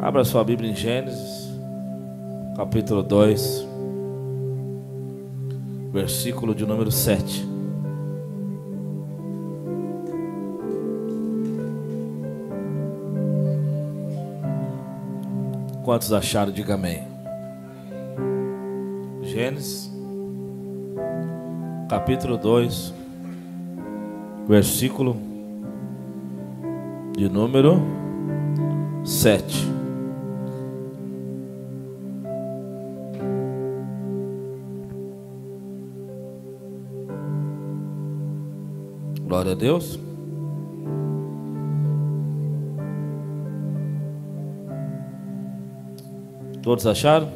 Abra sua Bíblia em Gênesis, capítulo 2, versículo de número 7. Quantos acharam? Diga amém. Gênesis, capítulo 2, versículo de número 7. Glória a Deus. Todos acharam?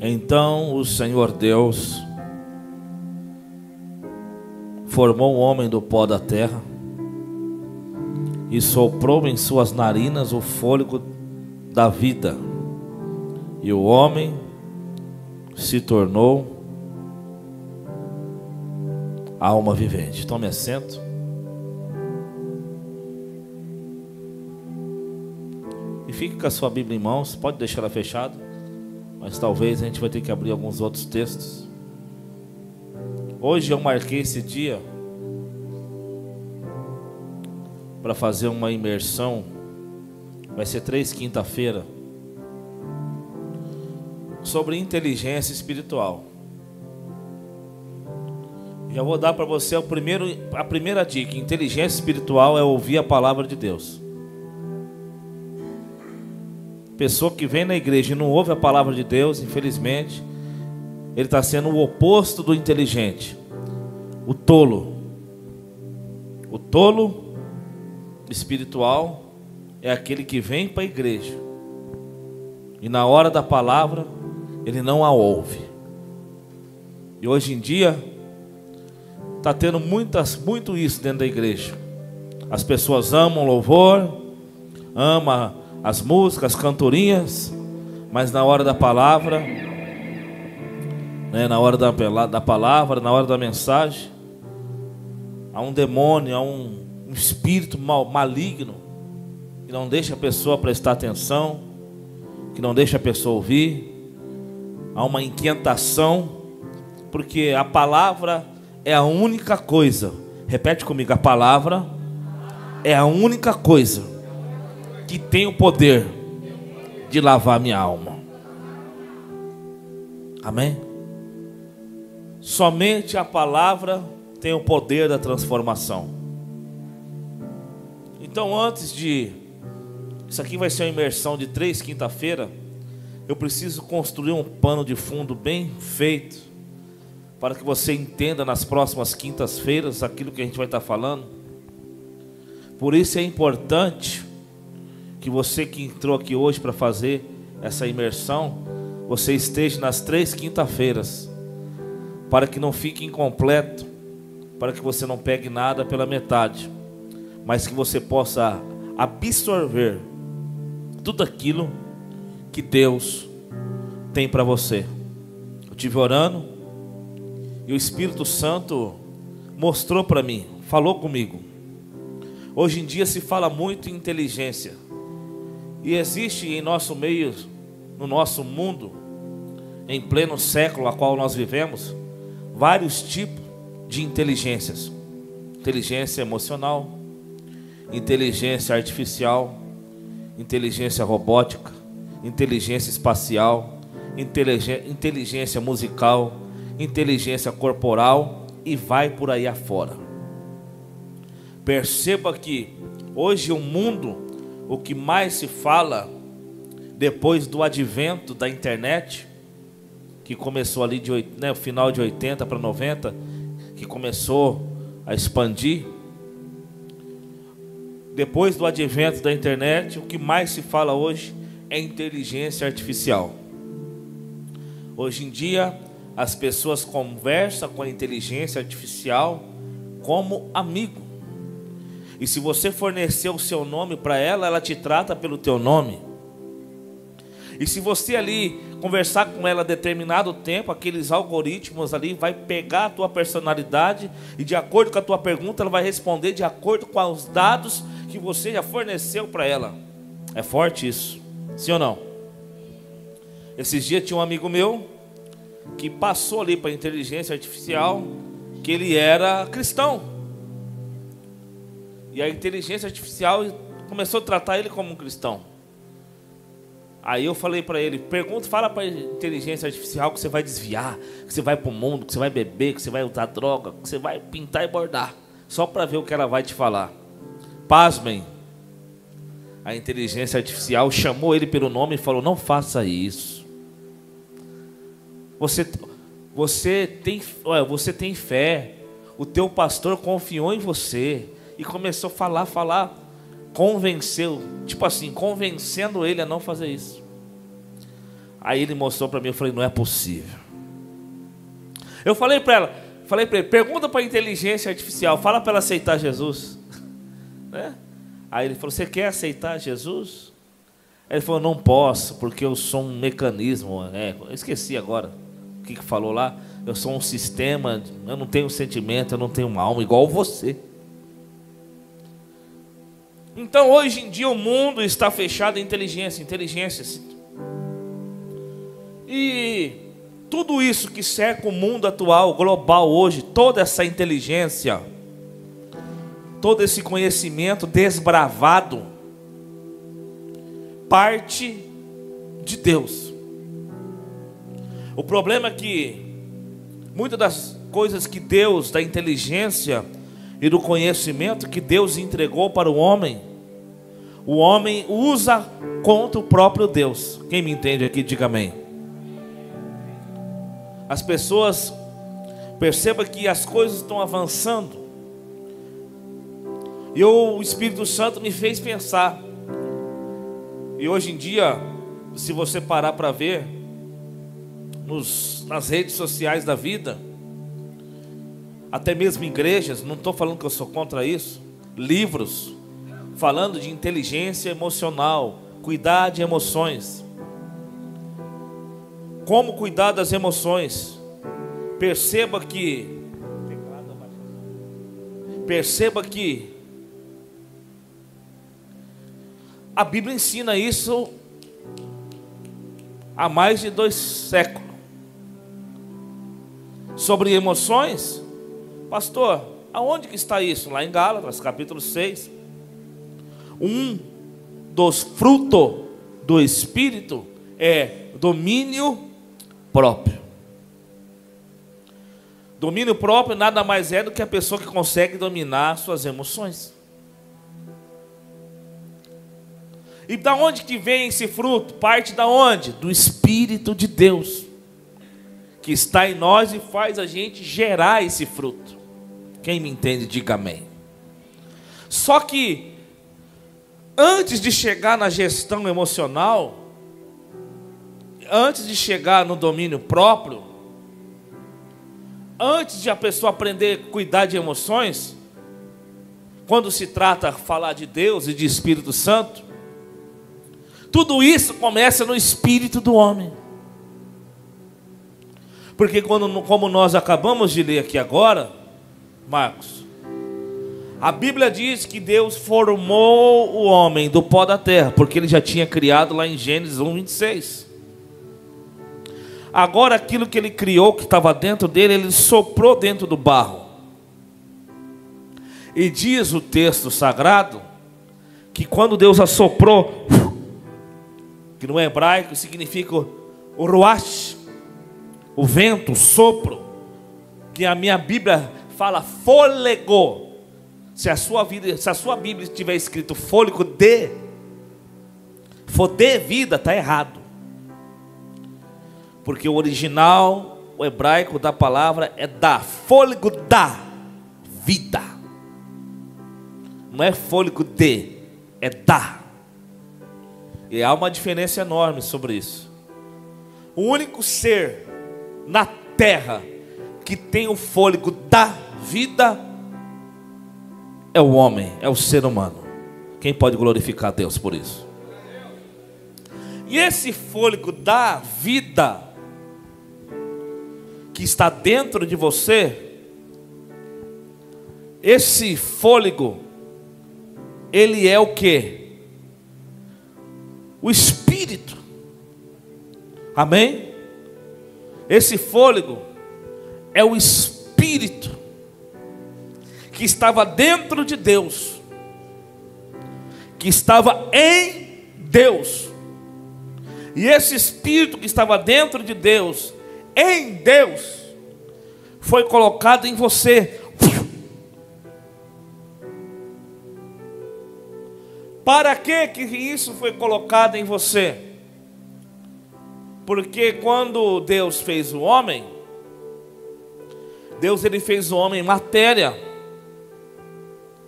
Então o Senhor Deus formou um homem do pó da terra e soprou em suas narinas o fôlego da vida, e o homem se tornou alma vivente. Tome assento. E fique com a sua Bíblia em mãos. Pode deixar ela fechada, mas talvez a gente vai ter que abrir alguns outros textos. Hoje eu marquei esse dia para fazer uma imersão. Vai ser 3 quinta-feira, sobre inteligência espiritual. Já vou dar para você a primeira dica. Inteligência espiritual é ouvir a palavra de Deus. Pessoa que vem na igreja e não ouve a palavra de Deus, infelizmente, ele está sendo o oposto do inteligente. O tolo. O tolo espiritual é aquele que vem para a igreja e na hora da palavra ele não a ouve. E hoje em dia está tendo muito isso dentro da igreja. As pessoas amam louvor, amam as músicas, as cantorinhas, mas na hora da palavra, na hora da palavra, na hora da mensagem, há um demônio, há um espírito maligno que não deixa a pessoa prestar atenção, que não deixa a pessoa ouvir. Há uma inquietação, porque a palavra é a única coisa. Repete comigo: a palavra é a única coisa que tem o poder de lavar minha alma. Amém? Somente a palavra tem o poder da transformação. Então, antes de... Isso aqui vai ser uma imersão de 3 quinta-feira. Eu preciso construir um pano de fundo bem feito, para que você entenda nas próximas quintas-feiras aquilo que a gente vai estar falando. Por isso é importante que você que entrou aqui hoje para fazer essa imersão, você esteja nas 3 quinta-feiras, para que não fique incompleto, para que você não pegue nada pela metade, mas que você possa absorver tudo aquilo que Deus tem para você. Eu estive orando e o Espírito Santo mostrou para mim, falou comigo. Hoje em dia se fala muito em inteligência, e existe em nosso meio, no nosso mundo, em pleno século a qual nós vivemos, vários tipos de inteligências. Inteligência emocional, inteligência artificial, inteligência robótica, inteligência espacial, inteligência musical, inteligência corporal, e vai por aí afora. Perceba que hoje o mundo, o que mais se fala, depois do advento da internet, que começou ali no final de 80 para 90, que começou a expandir. Depois do advento da internet, o que mais se fala hoje é inteligência artificial. Hoje em dia, as pessoas conversam com a inteligência artificial como amigo. E se você fornecer o seu nome para ela, ela te trata pelo teu nome. E se você ali conversar com ela determinado tempo, aqueles algoritmos ali vai pegar a tua personalidade e de acordo com a tua pergunta, ela vai responder de acordo com os dados que você já forneceu para ela. É forte isso, sim ou não? Esses dias tinha um amigo meu que passou ali para a inteligência artificial que ele era cristão. E a inteligência artificial começou a tratar ele como um cristão. Aí eu falei para ele, fala para a inteligência artificial que você vai desviar, que você vai para o mundo, que você vai beber, que você vai usar droga, que você vai pintar e bordar, só para ver o que ela vai te falar. Pasmem, a inteligência artificial chamou ele pelo nome e falou, não faça isso. Você tem fé, o teu pastor confiou em você. E começou a falar, convenceu, tipo assim, convencendo ele a não fazer isso. Aí ele mostrou para mim, eu falei, não é possível. Eu falei para ele, pergunta para a inteligência artificial, fala para ela aceitar Jesus. Né? Aí ele falou, você quer aceitar Jesus? Aí ele falou, não posso, porque eu sou um mecanismo. Eu esqueci agora o que falou lá. Eu sou um sistema, eu não tenho sentimento, eu não tenho uma alma igual você. Então hoje em dia o mundo está fechado em inteligências. E tudo isso que cerca o mundo atual, global hoje, toda essa inteligência, todo esse conhecimento desbravado, parte de Deus. O problema é que muitas das coisas que Deus, da inteligência e do conhecimento que Deus entregou para o homem usa contra o próprio Deus. Quem me entende aqui, diga amém. As pessoas percebam que as coisas estão avançando. E o Espírito Santo me fez pensar. E hoje em dia, se você parar para ver nas redes sociais da vida, até mesmo igrejas, não estou falando que eu sou contra isso, livros falando de inteligência emocional, cuidar de emoções, como cuidar das emoções. Perceba que a Bíblia ensina isso há mais de 2 séculos. Sobre emoções, pastor, aonde que está isso? Lá em Gálatas, capítulo 6. Um dos frutos do Espírito é domínio próprio. Domínio próprio nada mais é do que a pessoa que consegue dominar suas emoções. E da onde que vem esse fruto? Parte da onde? Do Espírito de Deus, que está em nós e faz a gente gerar esse fruto. Quem me entende, diga amém. Só que antes de chegar na gestão emocional, antes de chegar no domínio próprio, antes de a pessoa aprender a cuidar de emoções, quando se trata de falar de Deus e de Espírito Santo, tudo isso começa no espírito do homem. Porque como nós acabamos de ler aqui agora, Marcos, a Bíblia diz que Deus formou o homem do pó da terra, porque ele já tinha criado lá em Gênesis 1:26. Agora aquilo que ele criou, que estava dentro dele, ele soprou dentro do barro. E diz o texto sagrado que quando Deus assoprou, que no hebraico significa o ruach, o vento, o sopro, que a minha Bíblia fala fôlego. Se a sua Bíblia tiver escrito fôlego de, for de vida, está errado. Porque o original, o hebraico da palavra é da, fôlego da vida. Não é fôlego de, é da. E há uma diferença enorme sobre isso. O único ser na terra que tem o fôlego da vida é o homem, é o ser humano. Quem pode glorificar a Deus por isso? E esse fôlego da vida que está dentro de você, esse fôlego, ele é o quê? o Espírito. Amém? Esse fôlego é o Espírito que estava dentro de Deus, que estava em Deus. E esse Espírito que estava dentro de Deus, em Deus, foi colocado em você. Para que isso foi colocado em você? Porque quando Deus fez o homem, ele fez o homem em matéria.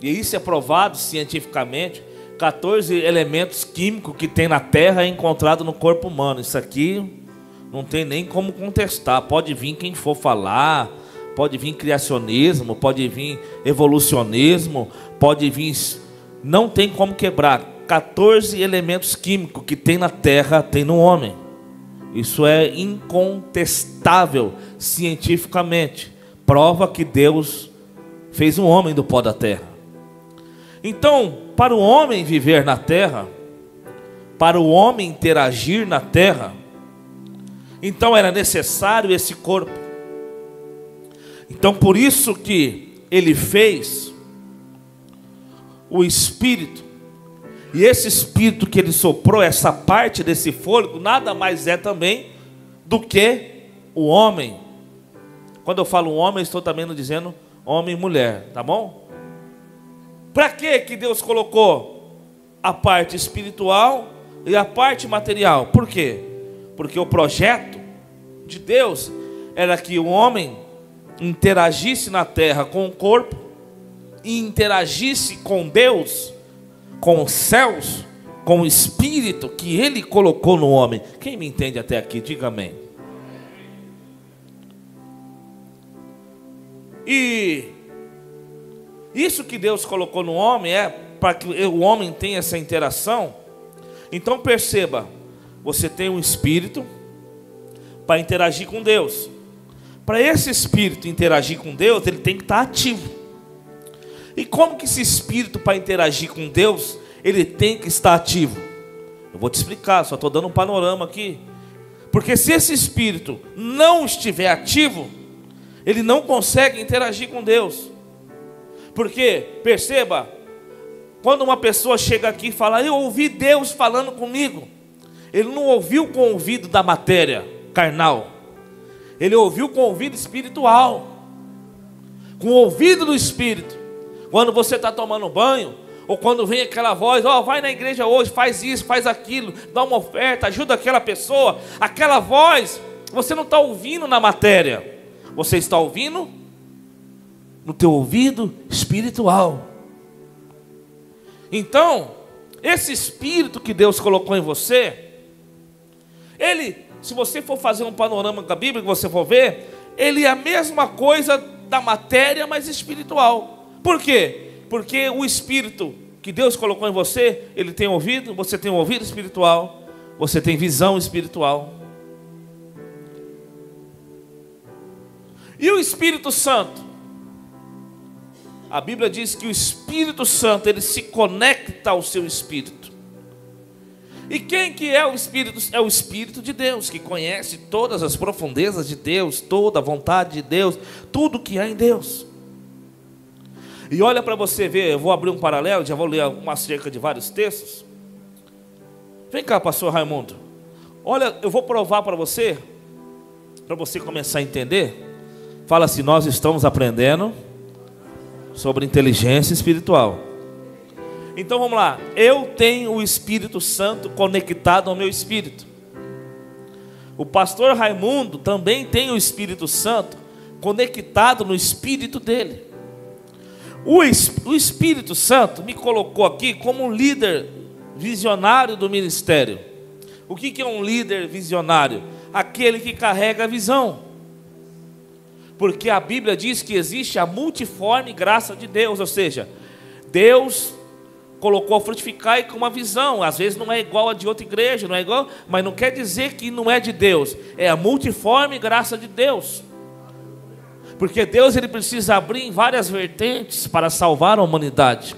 E isso é provado cientificamente. 14 elementos químicos que tem na Terra é encontrado no corpo humano. Isso aqui não tem nem como contestar. Pode vir quem for falar, pode vir criacionismo, pode vir evolucionismo, pode vir... Não tem como quebrar. 14 elementos químicos que tem na Terra, tem no homem. Isso é incontestável cientificamente. Prova que Deus fez um homem do pó da terra. Então, para o homem viver na terra, para o homem interagir na terra, então era necessário esse corpo. Então, por isso que ele fez o Espírito. E esse Espírito que ele soprou, essa parte desse fôlego, nada mais é também do que o homem. Quando eu falo homem, estou também dizendo homem e mulher, tá bom? Para que Deus colocou a parte espiritual e a parte material? Por quê? Porque o projeto de Deus era que o homem interagisse na terra com o corpo e interagisse com Deus, com os céus, com o Espírito que Ele colocou no homem. Quem me entende até aqui, diga amém. E isso que Deus colocou no homem é para que o homem tenha essa interação. Então perceba, você tem um Espírito para interagir com Deus. Para esse Espírito interagir com Deus, ele tem que estar ativo. E como que esse Espírito, para interagir com Deus, ele tem que estar ativo? Eu vou te explicar, só estou dando um panorama aqui. Porque se esse Espírito não estiver ativo, ele não consegue interagir com Deus. Porque, perceba, quando uma pessoa chega aqui e fala, eu ouvi Deus falando comigo, ele não ouviu com o ouvido da matéria carnal, ele ouviu com o ouvido espiritual, com o ouvido do Espírito. Quando você está tomando banho, ou quando vem aquela voz, vai na igreja hoje, faz isso, faz aquilo, dá uma oferta, ajuda aquela pessoa, aquela voz, você não está ouvindo na matéria, você está ouvindo no teu ouvido espiritual. Então, esse Espírito que Deus colocou em você, ele, se você for fazer um panorama com a Bíblia, que você for ver, ele é a mesma coisa da matéria, mas espiritual. Por quê? Porque o Espírito que Deus colocou em você, ele tem ouvido, você tem um ouvido espiritual, você tem visão espiritual. E o Espírito Santo? A Bíblia diz que o Espírito Santo, ele se conecta ao seu Espírito. E quem que é o Espírito? É o Espírito de Deus, que conhece todas as profundezas de Deus, toda a vontade de Deus, tudo que há em Deus. E olha para você ver, eu vou abrir um paralelo, já vou ler acerca de vários textos. Vem cá, pastor Raimundo. Olha, eu vou provar para você começar a entender. Fala assim, nós estamos aprendendo sobre inteligência espiritual. Então vamos lá, eu tenho o Espírito Santo conectado ao meu espírito. O pastor Raimundo também tem o Espírito Santo conectado no espírito dele. O Espírito Santo me colocou aqui como um líder visionário do ministério. O que é um líder visionário? Aquele que carrega a visão. Porque a Bíblia diz que existe a multiforme graça de Deus, ou seja, Deus colocou a frutificar com uma visão. Às vezes não é igual a de outra igreja, não é igual, mas não quer dizer que não é de Deus. É a multiforme graça de Deus. Porque Deus, ele precisa abrir em várias vertentes para salvar a humanidade.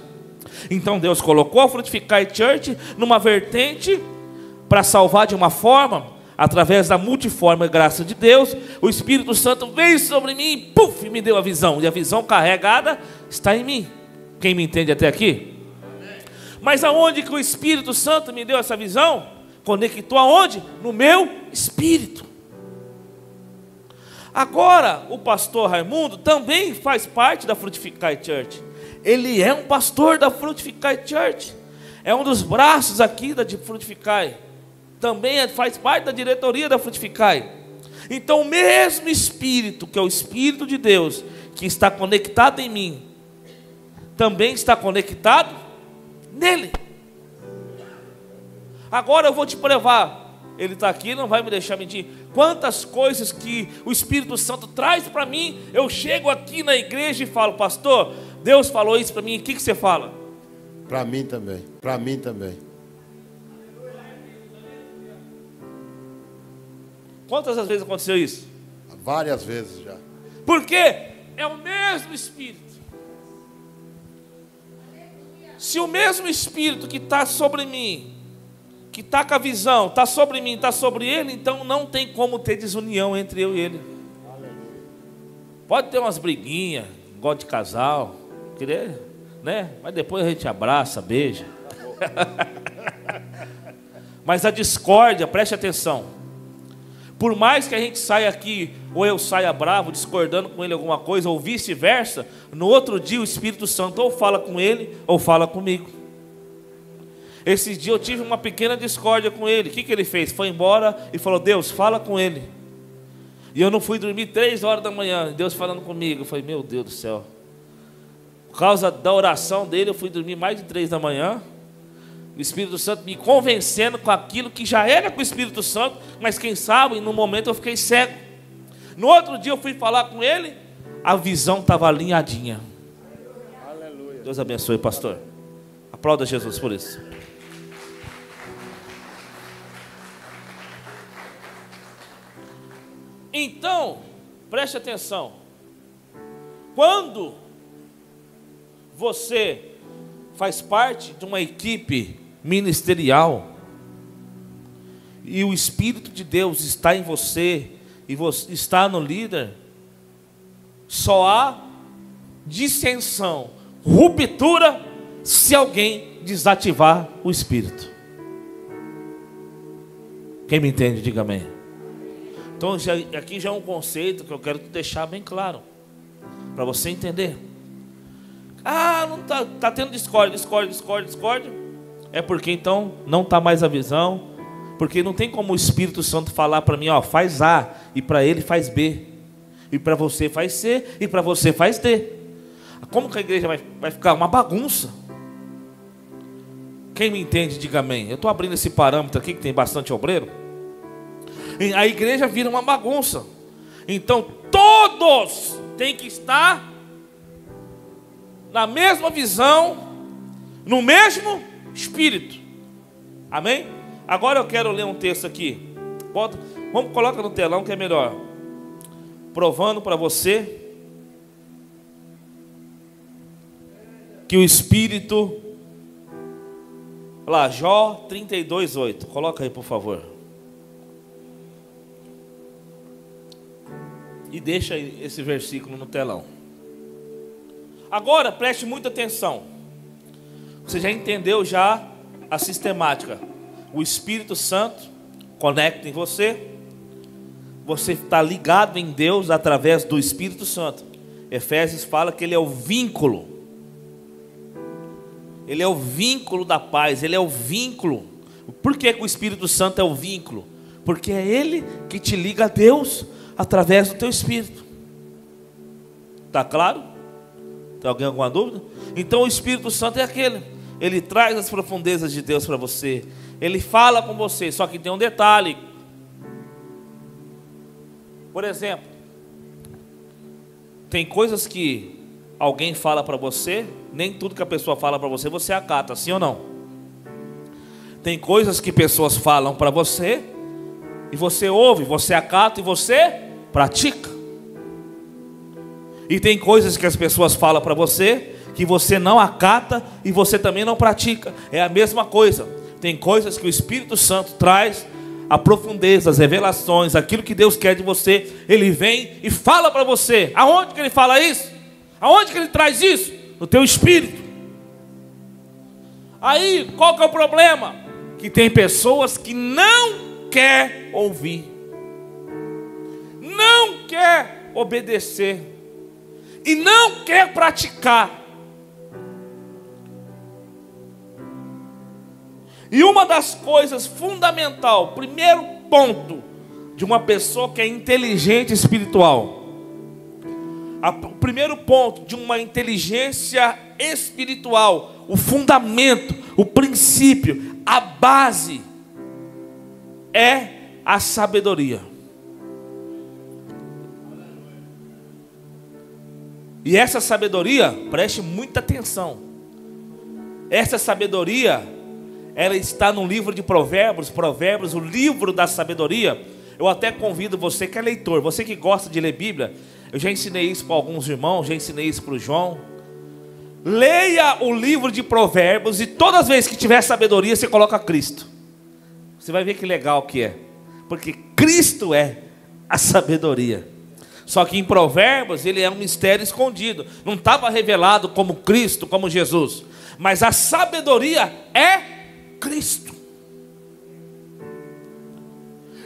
Então Deus colocou a Frutificai Church numa vertente para salvar de uma forma, através da multiforme graça de Deus, o Espírito Santo veio sobre mim e puf, me deu a visão. E a visão carregada está em mim. Quem me entende até aqui? Mas aonde que o Espírito Santo me deu essa visão? Conectou aonde? No meu espírito. Agora, o pastor Raimundo também faz parte da Fructify Church. Ele é um pastor da Fructify Church. É um dos braços aqui da Fructify. Também faz parte da diretoria da Fructify. Então o mesmo Espírito, que é o Espírito de Deus, que está conectado em mim, também está conectado nele. Agora eu vou te provar. Ele está aqui, não vai me deixar mentir. Quantas coisas que o Espírito Santo traz para mim. Eu chego aqui na igreja e falo: pastor, Deus falou isso para mim. O que você fala? Para mim também. Para mim também. Quantas vezes aconteceu isso? Várias vezes já. Porque é o mesmo Espírito. Se o mesmo Espírito que está sobre mim, que está com a visão, está sobre mim, está sobre ele, então não tem como ter desunião entre eu e ele. Pode ter umas briguinhas, igual de casal, querer, né? Mas depois a gente abraça, beija. Mas a discórdia, preste atenção. Por mais que a gente saia aqui, ou eu saia bravo, discordando com ele alguma coisa, ou vice-versa, no outro dia o Espírito Santo ou fala com ele, ou fala comigo. Esse dia eu tive uma pequena discórdia com ele. O que ele fez? Foi embora e falou: Deus, fala com ele. E eu não fui dormir 3 horas da manhã, Deus falando comigo. Eu falei: meu Deus do céu. Por causa da oração dele, eu fui dormir mais de 3 da manhã. O Espírito Santo me convencendo com aquilo que já era com o Espírito Santo, mas quem sabe, no momento eu fiquei cego. No outro dia eu fui falar com ele, a visão estava alinhadinha. Aleluia. Deus abençoe, pastor. Aplauda Jesus por isso. Então, preste atenção. Quando você faz parte de uma equipe ministerial e o Espírito de Deus está em você e você está no líder, só há dissensão, ruptura, se alguém desativar o Espírito. Quem me entende, diga amém. Então aqui já é um conceito que eu quero te deixar bem claro, para você entender. Ah, não tá tendo discórdia. É porque então não está mais a visão. Porque não tem como o Espírito Santo falar para mim: ó, faz A, e para ele faz B, e para você faz C, e para você faz D. Como que a igreja vai ficar uma bagunça? Quem me entende, diga amém. Eu estou abrindo esse parâmetro aqui, que tem bastante obreiro. E a igreja vira uma bagunça. Então todos têm que estar na mesma visão, no mesmo espírito. Amém? Agora eu quero ler um texto aqui. Vamos colocar no telão que é melhor. Provando para você que o Espírito... Olha lá, Jó 32:8. Coloca aí, por favor. E deixa aí esse versículo no telão. Agora preste muita atenção. Você já entendeu já a sistemática. O Espírito Santo conecta em você. Você está ligado em Deus através do Espírito Santo. Efésios fala que ele é o vínculo. Ele é o vínculo da paz. Ele é o vínculo. Por que o Espírito Santo é o vínculo? Porque é ele que te liga a Deus através do teu Espírito. Está claro? Tem alguém alguma dúvida? Então o Espírito Santo é aquele. Ele traz as profundezas de Deus para você. Ele fala com você. Só que tem um detalhe. Por exemplo, tem coisas que alguém fala para você, nem tudo que a pessoa fala para você, você acata, sim ou não? Tem coisas que pessoas falam para você, e você ouve, você acata e você pratica. E tem coisas que as pessoas falam para você, que você não acata e você também não pratica. É a mesma coisa. Tem coisas que o Espírito Santo traz a profundeza, as revelações, aquilo que Deus quer de você. Ele vem e fala para você. Aonde que ele fala isso? Aonde que ele traz isso? No teu espírito. Aí, qual que é o problema? Que tem pessoas que não quer ouvir, não quer obedecer e não quer praticar. E uma das coisas fundamental, primeiro ponto de uma pessoa que é inteligente espiritual, o primeiro ponto de uma inteligência espiritual, o fundamento, o princípio, a base é a sabedoria. E essa sabedoria, preste muita atenção, essa sabedoria, ela está no livro de Provérbios, o livro da sabedoria. Eu até convido você que é leitor, você que gosta de ler Bíblia, eu já ensinei isso para alguns irmãos, já ensinei isso para o João. Leia o livro de Provérbios e todas as vezes que tiver sabedoria, você coloca Cristo. Você vai ver que legal que é, porque Cristo é a sabedoria. Só que em Provérbios ele é um mistério escondido, não estava revelado como Cristo, como Jesus, mas a sabedoria é Cristo.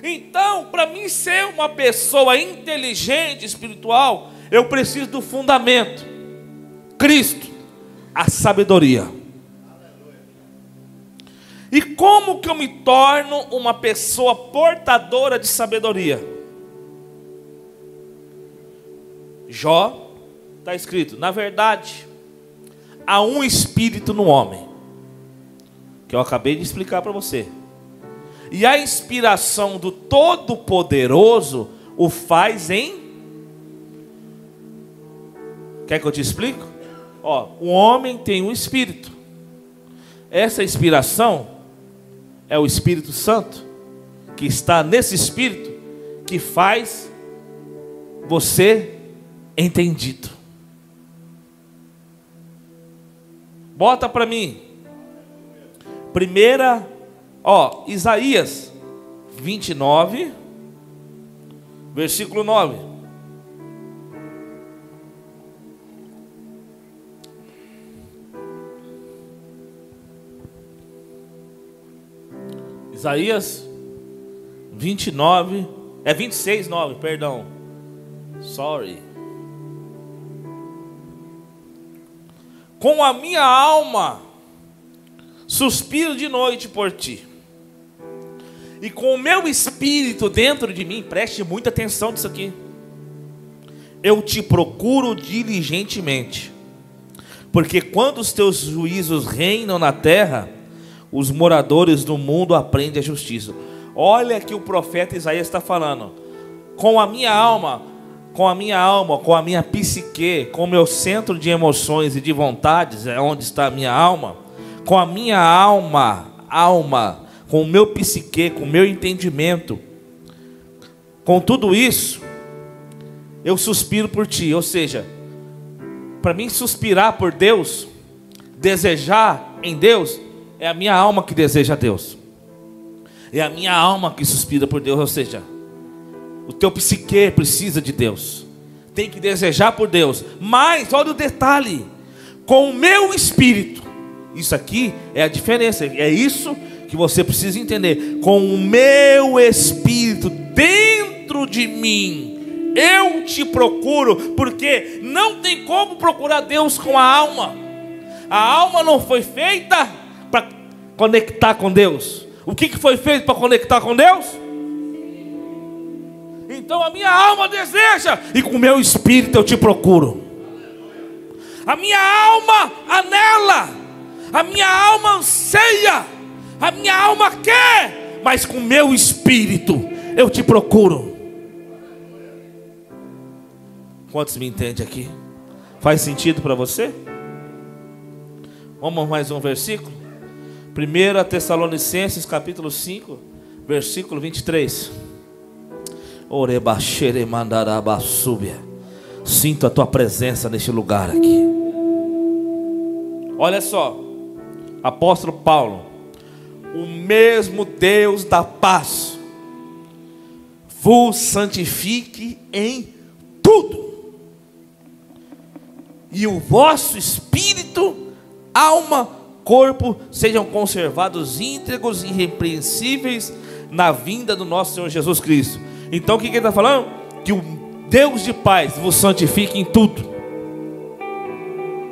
Então, para mim ser uma pessoa inteligente, espiritual, eu preciso do fundamento, Cristo, a sabedoria. E como que eu me torno uma pessoa portadora de sabedoria? Jó, está escrito, na verdade, há um espírito no homem, que eu acabei de explicar para você. E a inspiração do Todo-Poderoso o faz em... Quer que eu te explique? O homem tem um espírito. Essa inspiração é o Espírito Santo, que está nesse espírito, que faz você entendido. Bota para mim. Isaías 29, versículo 9. Isaías 29, 26, 9, perdão. Sorry. Com a minha alma suspiro de noite por ti, e com o meu espírito dentro de mim, preste muita atenção nisso aqui, eu te procuro diligentemente, porque quando os teus juízos reinam na terra, os moradores do mundo aprendem a justiça. Olha que o profeta Isaías está falando, com a minha alma, com a minha psique, com o meu centro de emoções e de vontades, é onde está a minha alma, com a minha alma, com o meu psique, com o meu entendimento, com tudo isso, eu suspiro por ti. Ou seja, para mim suspirar por Deus, desejar em Deus, é a minha alma que deseja Deus, é a minha alma que suspira por Deus. Ou seja, o teu psique precisa de Deus, tem que desejar por Deus. Mas olha o detalhe, com o meu espírito, isso aqui é a diferença, é isso que você precisa entender. Com o meu espírito dentro de mim, eu te procuro, porque não tem como procurar Deus com a alma. A alma não foi feita para conectar com Deus. O que foi feito para conectar com Deus? Então a minha alma deseja, e com o meu espírito eu te procuro. A minha alma anela, a minha alma anseia, a minha alma quer, mas com o meu espírito eu te procuro. Quantos me entendem aqui? Faz sentido para você? Vamos mais um versículo. 1 Tessalonicenses capítulo 5, versículo 23. Sinto a tua presença neste lugar aqui. Olha só, apóstolo Paulo, o mesmo Deus da paz vos santifique em tudo, e o vosso espírito, alma, corpo sejam conservados íntegros e irrepreensíveis na vinda do nosso Senhor Jesus Cristo. Então o que ele está falando? Que o Deus de paz vos santifique em tudo: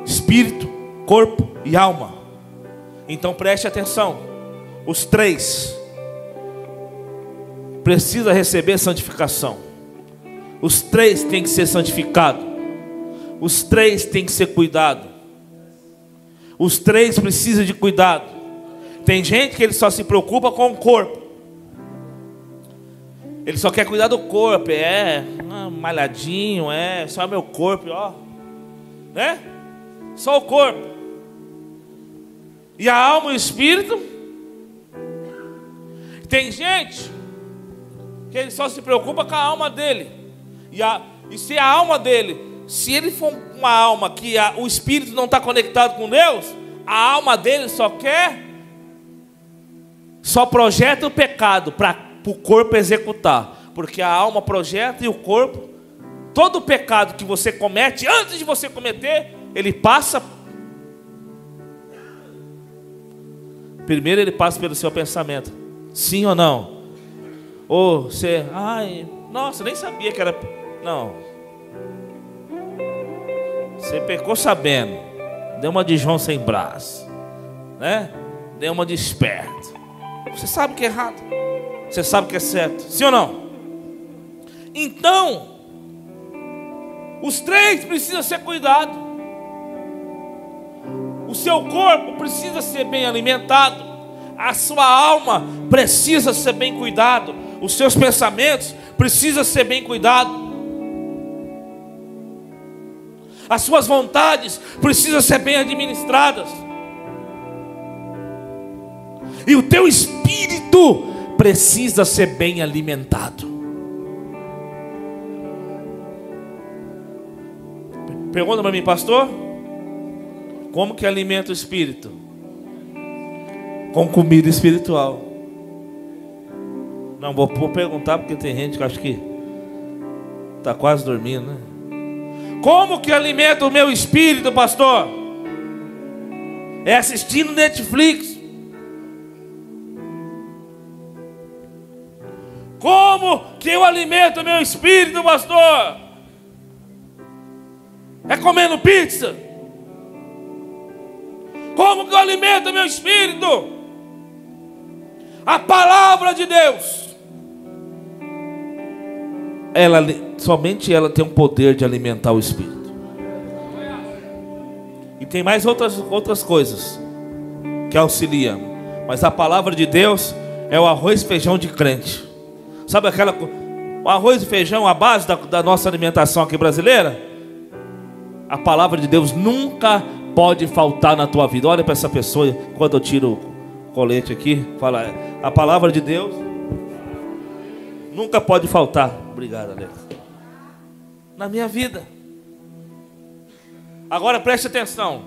espírito, corpo e alma. Então preste atenção, os três precisam receber santificação. Os três têm que ser santificados. Os três têm que ser cuidados. Os três precisam de cuidado. Tem gente que ele só se preocupa com o corpo. Ele só quer cuidar do corpo. Malhadinho, só meu corpo, ó. Né? Só o corpo. E a alma e o espírito? Tem gente que ele só se preocupa com a alma dele. E se a alma dele, se ele for uma alma que o espírito não está conectado com Deus, a alma dele só projeta o pecado para o corpo executar. Porque a alma projeta e o corpo, todo o pecado que você comete, antes de você cometer, ele passa. Primeiro ele passa pelo seu pensamento. Sim ou não? Ou você, nossa, nem sabia que era. Não. Você pecou sabendo. Deu uma de João sem braço, né? Deu uma de esperto. Você sabe que é errado. Você sabe que é certo. Sim ou não? Então, os três precisam ser cuidados. O seu corpo precisa ser bem alimentado. A sua alma precisa ser bem cuidado. Os seus pensamentos precisam ser bem cuidados. As suas vontades precisam ser bem administradas. E o teu espírito precisa ser bem alimentado. Pergunta para mim, pastor: como que alimenta o espírito? Com comida espiritual. Não vou perguntar, porque tem gente que acha que está quase dormindo, né? Como que alimenta o meu espírito, pastor? É assistindo Netflix. Como que eu alimento o meu espírito, pastor? É comendo pizza? Como que eu alimento o meu espírito? A palavra de Deus. Somente ela tem o poder de alimentar o espírito. E tem mais outras coisas que auxiliam. Mas a palavra de Deus é o arroz e feijão de crente. Sabe o arroz e feijão, a base da nossa alimentação aqui brasileira? A palavra de Deus nunca pode faltar na tua vida. Olha para essa pessoa, quando eu tiro o colete aqui, fala: a palavra de Deus nunca pode faltar. Obrigado, Alex. Na minha vida. Agora preste atenção.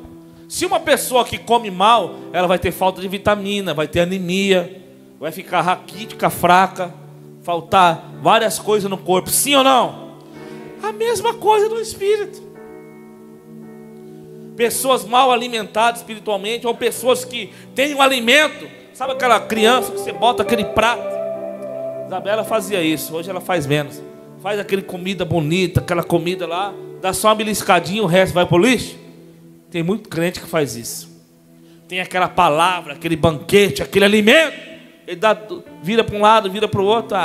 Se uma pessoa que come mal, ela vai ter falta de vitamina, vai ter anemia, vai ficar raquítica, fraca, faltar várias coisas no corpo. Sim ou não? A mesma coisa no espírito. Pessoas mal alimentadas espiritualmente, ou pessoas que têm um alimento. Sabe aquela criança que você bota aquele prato? Isabela fazia isso, hoje ela faz menos. Faz aquela comida bonita, aquela comida lá, dá só uma beliscadinha, o resto vai pro lixo. Tem muito crente que faz isso. Tem aquela palavra, aquele banquete, aquele alimento. Ele vira para um lado, vira para o outro.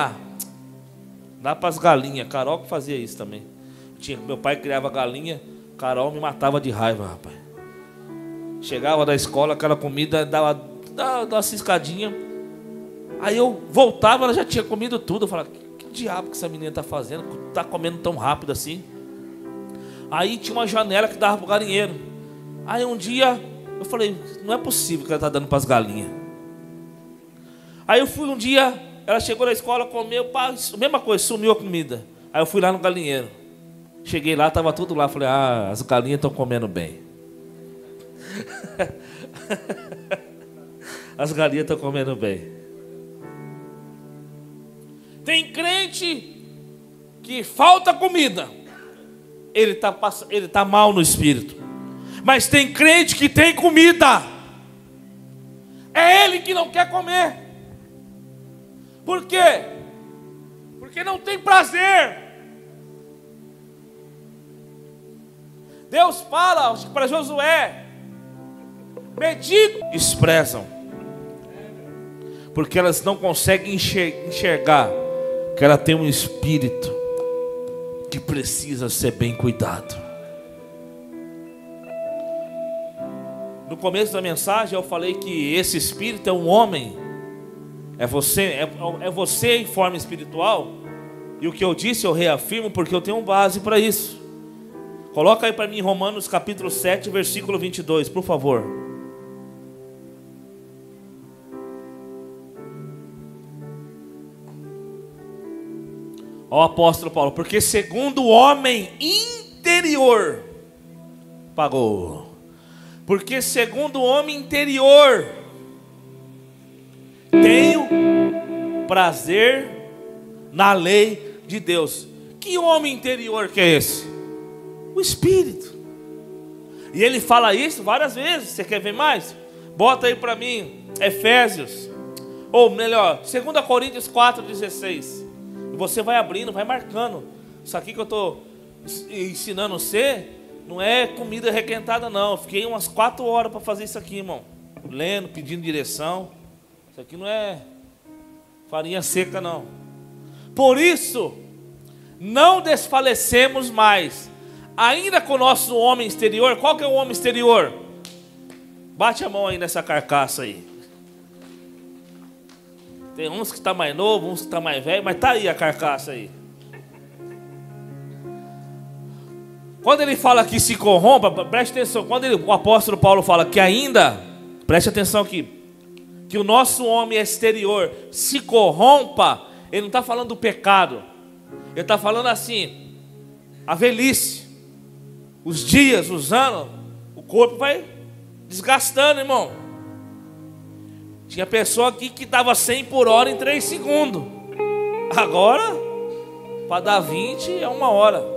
Dá para as galinhas. Carol que fazia isso também. Meu pai criava galinha, Carol me matava de raiva, rapaz. Chegava da escola, aquela comida, dava uma ciscadinha. Aí eu voltava, ela já tinha comido tudo. Eu falava: que diabo que essa menina está fazendo? Está comendo tão rápido assim? Aí tinha uma janela que dava para o galinheiro. Aí um dia eu falei: não é possível que ela está dando para as galinhas. Aí eu fui um dia, ela chegou na escola, comeu, pá, mesma coisa, sumiu a comida. Aí eu fui lá no galinheiro. Cheguei lá, estava tudo lá. Falei: as galinhas estão comendo bem. As galinhas estão comendo bem. Tem crente que falta comida, ele tá mal no espírito. Mas tem crente que tem comida, é ele que não quer comer. Por quê? Porque não tem prazer. Deus fala para Josué: medite, expressam, porque elas não conseguem enxergar que ela tem um espírito que precisa ser bem cuidado. No começo da mensagem eu falei que esse espírito é um homem, é você em forma espiritual. E o que eu disse eu reafirmo, porque eu tenho base para isso. Coloca aí para mim Romanos capítulo 7, versículo 22, por favor. Ó, o apóstolo Paulo: porque segundo o homem interior pagou. Porque segundo o homem interior tenho prazer na lei de Deus. Que homem interior que é esse? O Espírito. E ele fala isso várias vezes. Você quer ver mais? Bota aí para mim Efésios, ou melhor, 2 Coríntios 4,16. E você vai abrindo, vai marcando. Isso aqui que eu estou ensinando você não é comida requentada não. Eu fiquei umas 4 horas para fazer isso aqui, irmão. Lendo, pedindo direção. Isso aqui não é farinha seca não. Por isso não desfalecemos mais, ainda com o nosso homem exterior. Qual que é o homem exterior? Bate a mão aí nessa carcaça aí. Tem uns que está mais novo, uns que está mais velho, mas está aí a carcaça aí. Quando ele fala que se corrompa, preste atenção. Quando o apóstolo Paulo fala que ainda, preste atenção aqui, que o nosso homem exterior se corrompa, ele não está falando do pecado. Ele está falando assim, a velhice, os dias, os anos, o corpo vai desgastando, irmão. Tinha pessoa aqui que dava 100 por hora em 3 segundos. Agora, para dar 20 é 1 hora.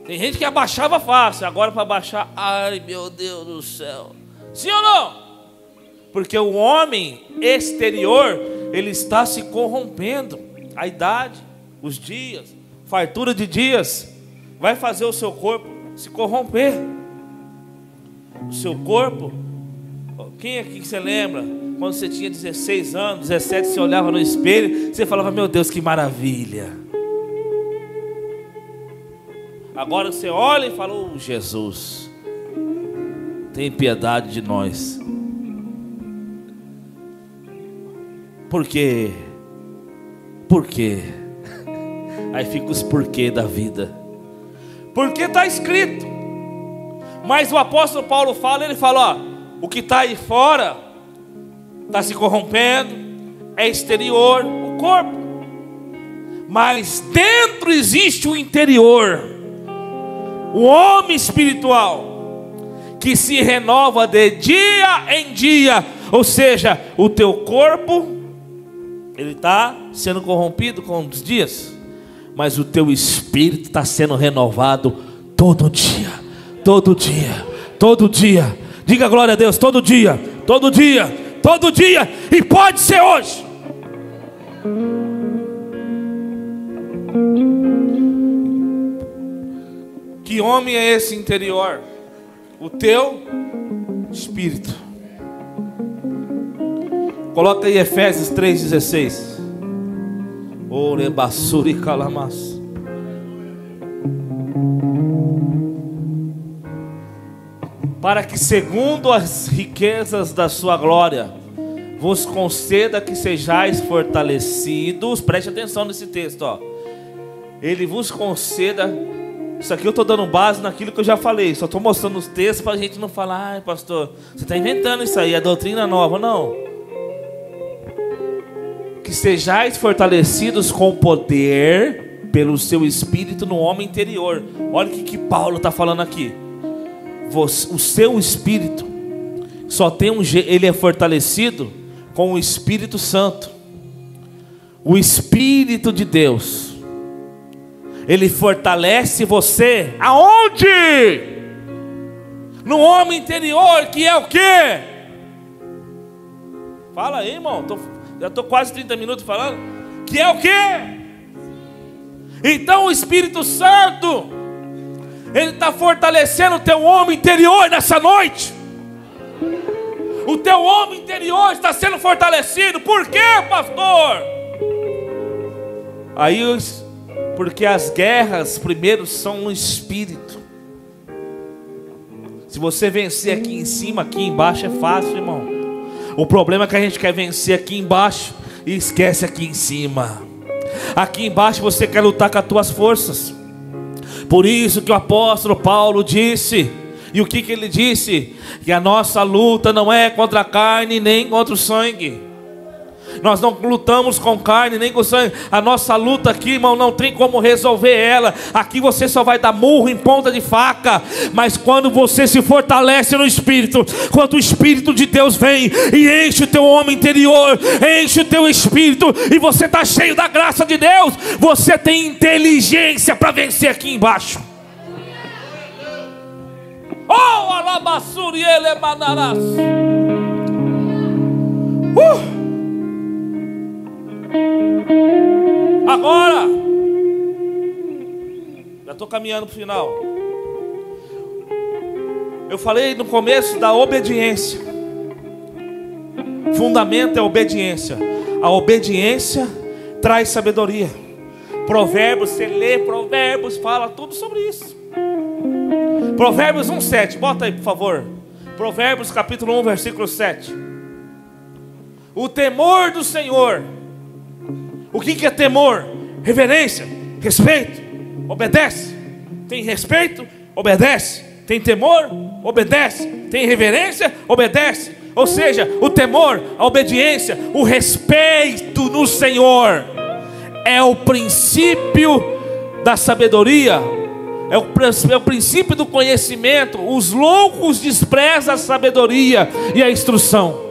Tem gente que abaixava fácil, agora para baixar, ai meu Deus do céu. Sim ou não? Porque o homem exterior, ele está se corrompendo. A idade, os dias, fartura de dias, vai fazer o seu corpo se corromper. O seu corpo, quem aqui que você lembra? Quando você tinha 16 anos, 17, você olhava no espelho, você falava, meu Deus, que maravilha. Agora você olha e fala, oh, Jesus, tem piedade de nós. Por quê? Por quê? Aí fica os porquê da vida. Porque está escrito. Mas o apóstolo Paulo fala, ele fala, ó, o que está aí fora está se corrompendo, é exterior, o corpo. Mas dentro existe o interior, o homem espiritual, que se renova de dia em dia. Ou seja, o teu corpo, ele está sendo corrompido com os dias, mas o teu espírito está sendo renovado todo dia. Todo dia, todo dia. Diga glória a Deus, todo dia, todo dia, todo dia. E pode ser hoje. Que homem é esse interior? O teu espírito. Coloca aí Efésios 3,16. Ore basuri calamas. Para que segundo as riquezas da sua glória vos conceda que sejais fortalecidos. Preste atenção nesse texto, ó. Ele vos conceda. Isso aqui eu estou dando base naquilo que eu já falei. Só estou mostrando os textos para a gente não falar, ai pastor, você está inventando isso aí, é doutrina nova. Não. Que sejais fortalecidos com poder pelo seu espírito no homem interior. Olha o que Paulo está falando aqui. o seu espírito só tem ele é fortalecido com o Espírito Santo. O Espírito de Deus, ele fortalece você aonde? No homem interior, que é o quê? Fala aí, irmão. Já estou quase 30 minutos falando. Que é o quê? Então o Espírito Santo, ele está fortalecendo o teu homem interior nessa noite. O teu homem interior está sendo fortalecido. Por quê, pastor? Aí, porque as guerras primeiro são no espírito. Se você vencer aqui em cima, aqui embaixo é fácil, irmão. O problema é que a gente quer vencer aqui embaixo e esquece aqui em cima. Aqui embaixo você quer lutar com as tuas forças. Por isso que o apóstolo Paulo disse, e o que ele disse? Que a nossa luta não é contra a carne nem contra o sangue. Nós não lutamos com carne nem com sangue. A nossa luta aqui, irmão, não tem como resolver ela. Aqui você só vai dar murro em ponta de faca. Mas quando você se fortalece no Espírito, quando o Espírito de Deus vem e enche o teu homem interior, enche o teu espírito, e você está cheio da graça de Deus, você tem inteligência para vencer aqui embaixo. Oh, alabassuri ele manarás. Agora, já estou caminhando para o final. Eu falei no começo da obediência. Fundamento é a obediência. A obediência traz sabedoria. Provérbios, você lê Provérbios, fala tudo sobre isso. Provérbios 1:7, bota aí por favor. Provérbios capítulo 1, versículo 7. O temor do Senhor. O que é temor? Reverência, respeito, obedece. Tem respeito, obedece. Tem temor, obedece. Tem reverência, obedece. Ou seja, o temor, a obediência, o respeito no Senhor é o princípio da sabedoria, é o princípio do conhecimento. Os loucos desprezam a sabedoria e a instrução.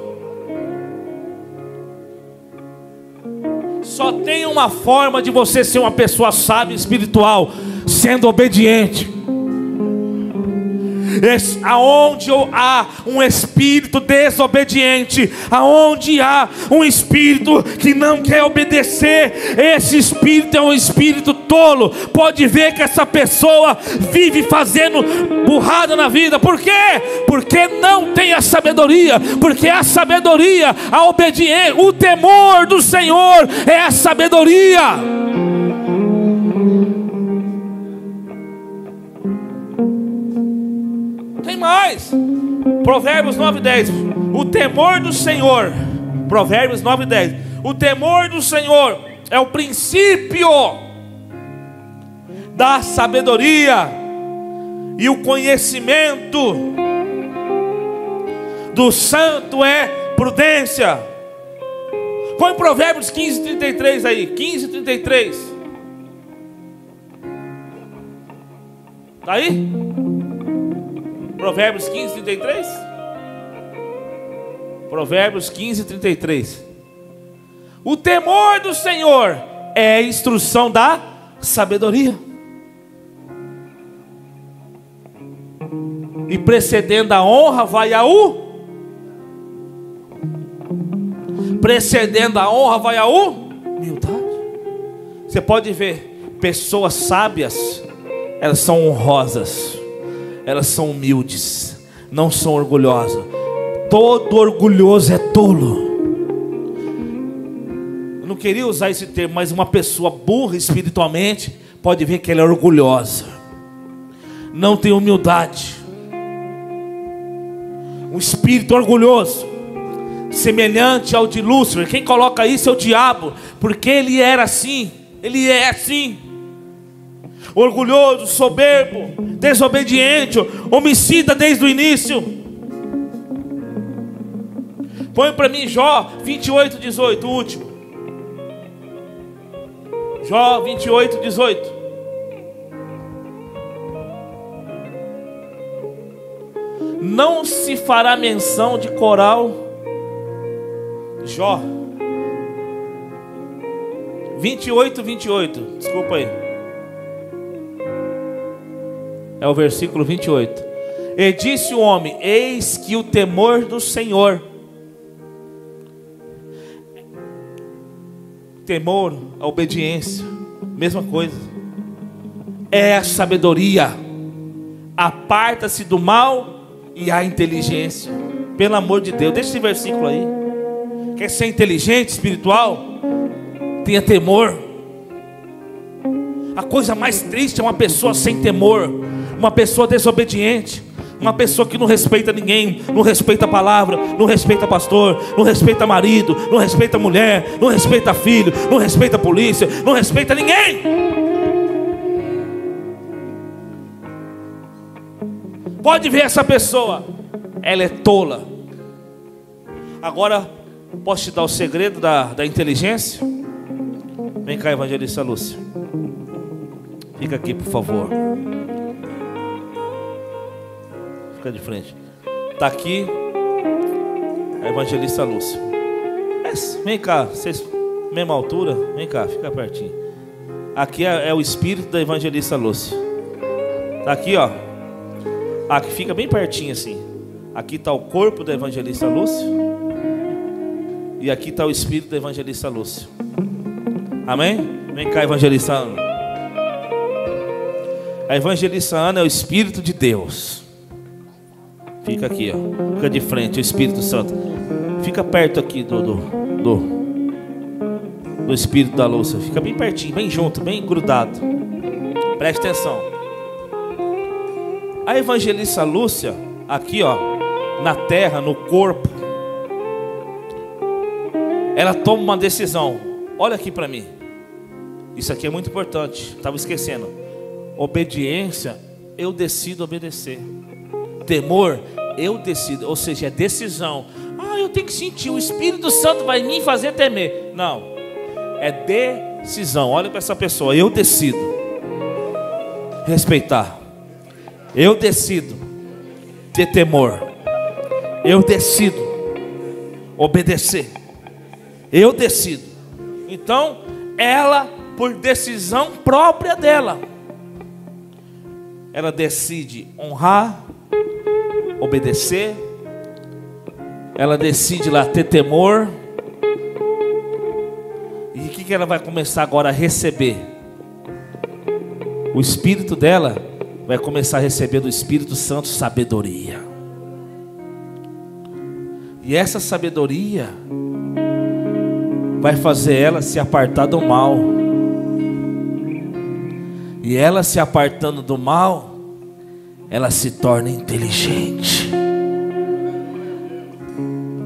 Só tem uma forma de você ser uma pessoa sábia espiritual: sendo obediente. Aonde há um espírito desobediente, aonde há um espírito que não quer obedecer, esse espírito é um espírito tolo. Pode ver que essa pessoa vive fazendo burrada na vida. Por quê? Porque não tem a sabedoria. Porque a sabedoria, a obediência, o temor do Senhor é a sabedoria. Tem mais. Provérbios 9:10. O temor do Senhor. Provérbios 9:10. O temor do Senhor é o princípio da sabedoria, e o conhecimento do santo é prudência. Põe Provérbios 15:33 aí. 15:33. Tá aí? Provérbios 15:33. Provérbios 15:33. O temor do Senhor é a instrução da sabedoria, e precedendo a honra vai a humildade. Você pode ver, pessoas sábias, elas são honrosas, elas são humildes, não são orgulhosas. Todo orgulhoso é tolo. Eu não queria usar esse termo, mas uma pessoa burra espiritualmente, pode ver que ela é orgulhosa, não tem humildade. Um espírito orgulhoso, semelhante ao de Lúcifer. Quem coloca isso é o diabo, porque ele era assim, ele é assim. Orgulhoso, soberbo, desobediente, homicida desde o início. Põe para mim Jó 28:18, o último. Jó 28:18. não se fará menção de coral. Jó 28, desculpa aí. É o versículo 28. E disse o homem: eis que o temor do Senhor, temor, a obediência, mesma coisa, é a sabedoria. Aparta-se do mal e a inteligência. Pelo amor de Deus, deixa esse versículo aí. Quer ser inteligente, espiritual? Tenha temor. A coisa mais triste é uma pessoa sem temor, uma pessoa desobediente, uma pessoa que não respeita ninguém, não respeita a palavra, não respeita pastor, não respeita marido, não respeita mulher, não respeita filho, não respeita polícia, não respeita ninguém. Pode ver essa pessoa, ela é tola. Agora, posso te dar o segredo da inteligência? Vem cá, evangelista Lúcia. Fica aqui, por favor. Fica de frente. Está aqui a evangelista Lúcia. Vem cá, vocês, mesma altura. Vem cá, fica pertinho. Aqui é o espírito da evangelista Lúcia. Está aqui, ó. Aqui fica bem pertinho assim. Aqui está o corpo da evangelista Lúcia. E aqui está o espírito da evangelista Lúcia. Amém? Vem cá, evangelista Ana. A evangelista Ana é o Espírito de Deus. Fica aqui, ó. Fica de frente, o Espírito Santo. Fica perto aqui do Espírito da Lúcia. Fica bem pertinho, bem junto, bem grudado. Preste atenção. A evangelista Lúcia, aqui, ó, na terra, no corpo, ela toma uma decisão. Olha aqui para mim. Isso aqui é muito importante. Estava esquecendo. Obediência, eu decido obedecer. Temor, eu decido. Ou seja, é decisão. Eu tenho que sentir, o Espírito Santo vai me fazer temer. Não, é decisão. Olha para essa pessoa. Eu decido respeitar. Eu decido ter temor. Eu decido obedecer. Eu decido. Então, ela, por decisão própria dela, ela decide honrar, obedecer. Ela decide lá ter temor. E o que ela vai começar agora a receber? O espírito dela vai começar a receber do Espírito Santo sabedoria. E essa sabedoria vai fazer ela se apartar do mal. E ela se apartando do mal, ela se torna inteligente.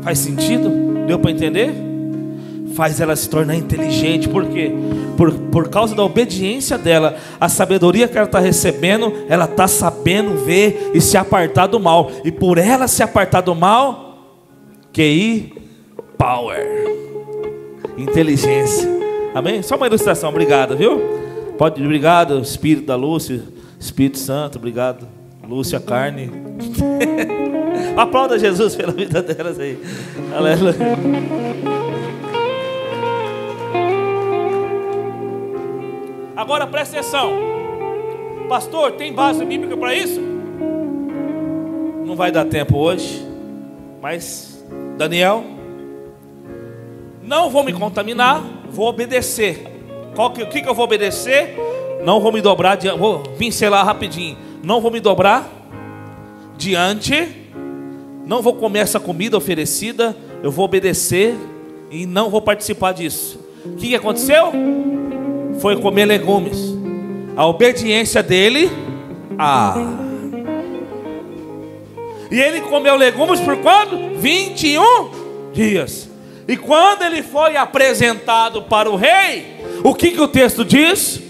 Faz sentido? Deu para entender? Faz ela se tornar inteligente. Por quê? Por causa da obediência dela, a sabedoria que ela está recebendo, ela está sabendo ver e se apartar do mal. E por ela se apartar do mal, QI, power, inteligência. Amém? Só uma ilustração, obrigado, viu? Pode, obrigado, Espírito da Lúcia, Espírito Santo, obrigado, Lúcia Carne. Aplauda Jesus pela vida delas aí. Aleluia. Agora presta atenção. Pastor, tem base bíblica para isso? Não vai dar tempo hoje. Mas, Daniel, não vou me contaminar, vou obedecer. O que eu vou obedecer? Não vou me dobrar, vou pincelar rapidinho. Não vou me dobrar diante, não vou comer essa comida oferecida, eu vou obedecer e não vou participar disso. O que aconteceu? Foi comer legumes. A obediência dele, e ele comeu legumes por quanto? 21 dias. E quando ele foi apresentado para o rei, o que o texto diz?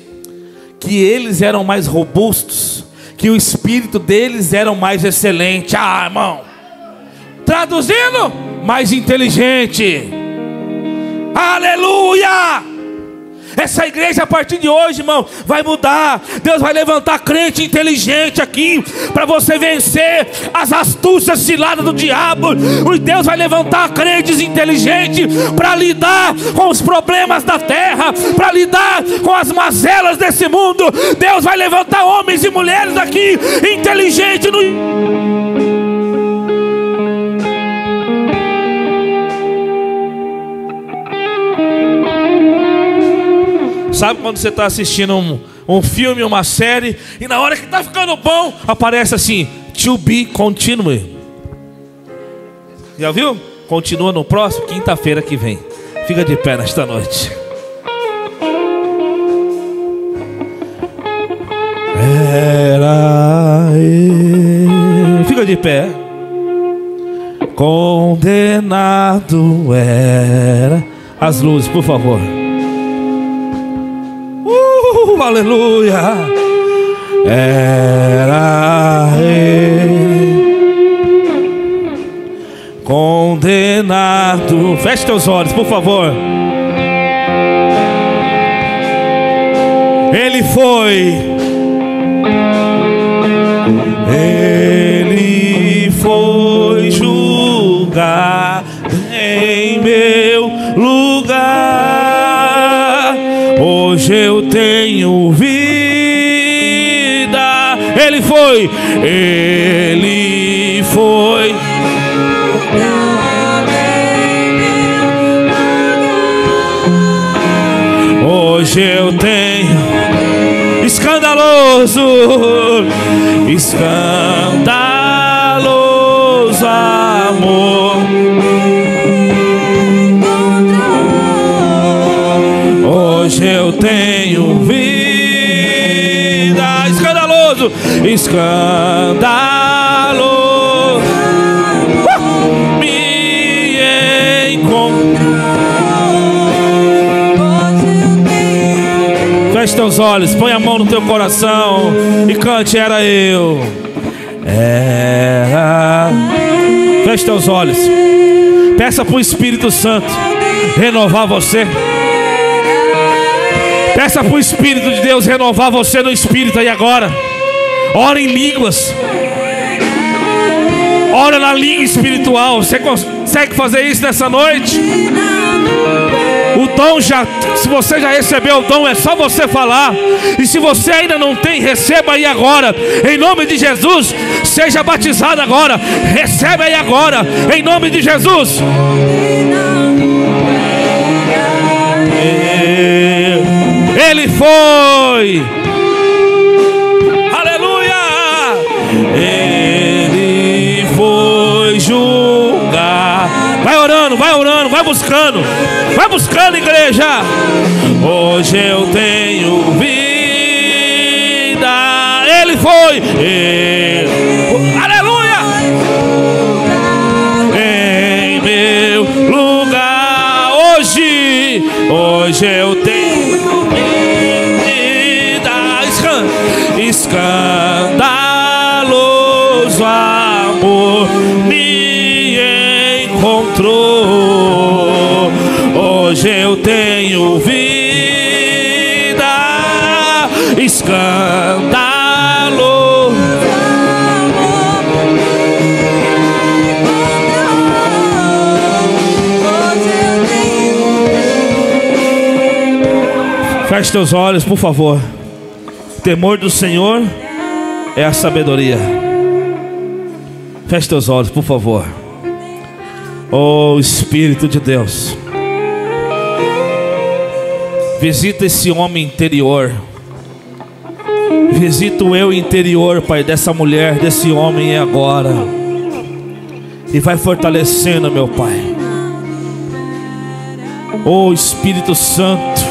Que eles eram mais robustos, que o espírito deles era mais excelente. Irmão, traduzindo, mais inteligente. Aleluia! Essa igreja a partir de hoje, irmão, vai mudar. Deus vai levantar crente inteligente aqui, para você vencer as astúcias ciladas do diabo. Deus vai levantar crentes inteligentes para lidar com os problemas da terra, para lidar com as mazelas desse mundo. Deus vai levantar homens e mulheres aqui inteligentes Sabe quando você está assistindo um filme, uma série, e na hora que está ficando bom, aparece assim: to be continued. Já viu? Continua no próximo, quinta-feira que vem. Fica de pé nesta noite. Era eu. Fica de pé. Condenado era. As luzes, por favor. Aleluia. Era ele condenado. Feche teus olhos, por favor. Ele foi julgar em meu lugar. Hoje eu tenho vida. Ele foi. Hoje eu tenho. Escandaloso amor. Hoje eu tenho vida. Escandaloso me encontrou. Feche teus olhos, põe a mão no teu coração e cante: era eu. Feche teus olhos. Peça para o Espírito Santo renovar você. Peça para o Espírito de Deus renovar você no Espírito aí agora. Ora em línguas. Ora na língua espiritual. Você consegue fazer isso nessa noite? O dom se você já recebeu o dom, é só você falar. E se você ainda não tem, receba aí agora. Em nome de Jesus, seja batizado agora. Recebe aí agora, em nome de Jesus. Ele foi. Aleluia. Ele foi julgar. Vai orando, vai buscando. Vai buscando, igreja. Hoje eu tenho vida. Ele foi. Aleluia. Em meu lugar. Hoje eu tenho escandaloso amor me encontrou. Hoje eu tenho vida. Escandaloso feche teus olhos, por favor. O temor do Senhor é a sabedoria. Feche teus olhos, por favor. Oh Espírito de Deus, visita esse homem interior. Visita o eu interior, Pai, dessa mulher, desse homem agora. E vai fortalecendo, meu Pai. Oh Espírito Santo,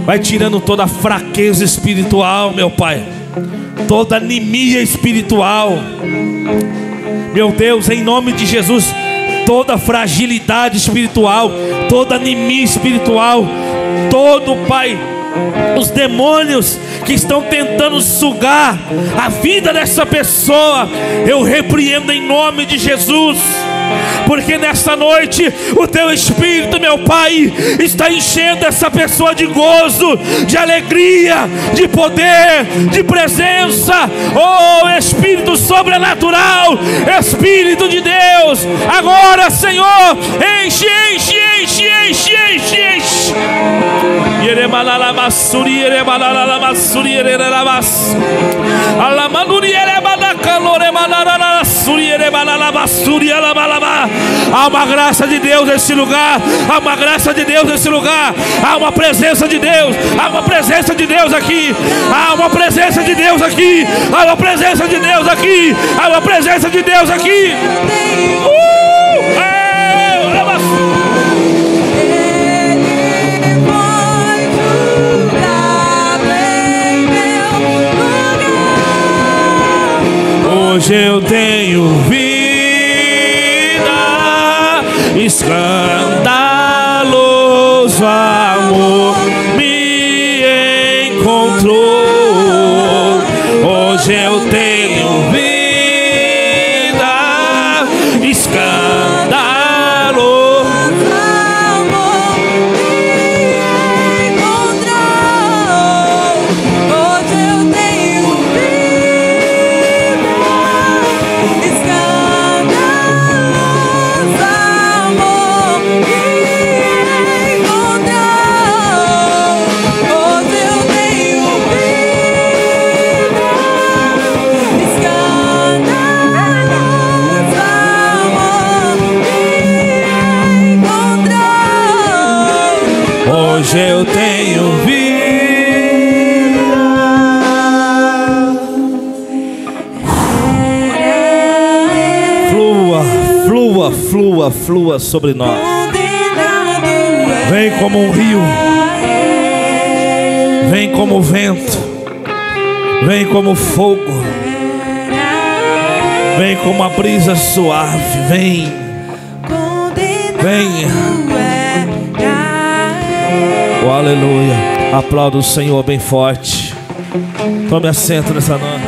vai tirando toda a fraqueza espiritual, meu Pai, toda anemia espiritual, meu Deus, em nome de Jesus. Toda fragilidade espiritual, toda anemia espiritual, todo, Pai, os demônios que estão tentando sugar a vida dessa pessoa, eu repreendo em nome de Jesus. porque nesta noite o teu Espírito, meu Pai, está enchendo essa pessoa de gozo, de alegria, de poder, de presença. Oh, Espírito sobrenatural, Espírito de Deus, agora, Senhor, enche, enche, enche, enche, enche, enche. Há uma graça de Deus nesse lugar, há uma graça de Deus nesse lugar, há uma presença de Deus, há uma presença de Deus aqui, há uma presença de Deus aqui, há uma presença de Deus aqui, há uma presença de Deus aqui. Hoje eu tenho vida, escandaloso amor me encontrou. Hoje eu tenho vida, escandaloso amor me encontrou. Hoje eu tenho vida, escandaloso amor me encontrou. Hoje eu tenho vida, escandaloso amor me encontrou. Hoje eu tenho vida. Flua, flua, flua, flua sobre nós. Vem como um rio, vem como vento, vem como fogo, vem como uma brisa suave. Vem, venha. Oh, aleluia. Aplauda o Senhor bem forte. Tome assento nessa noite.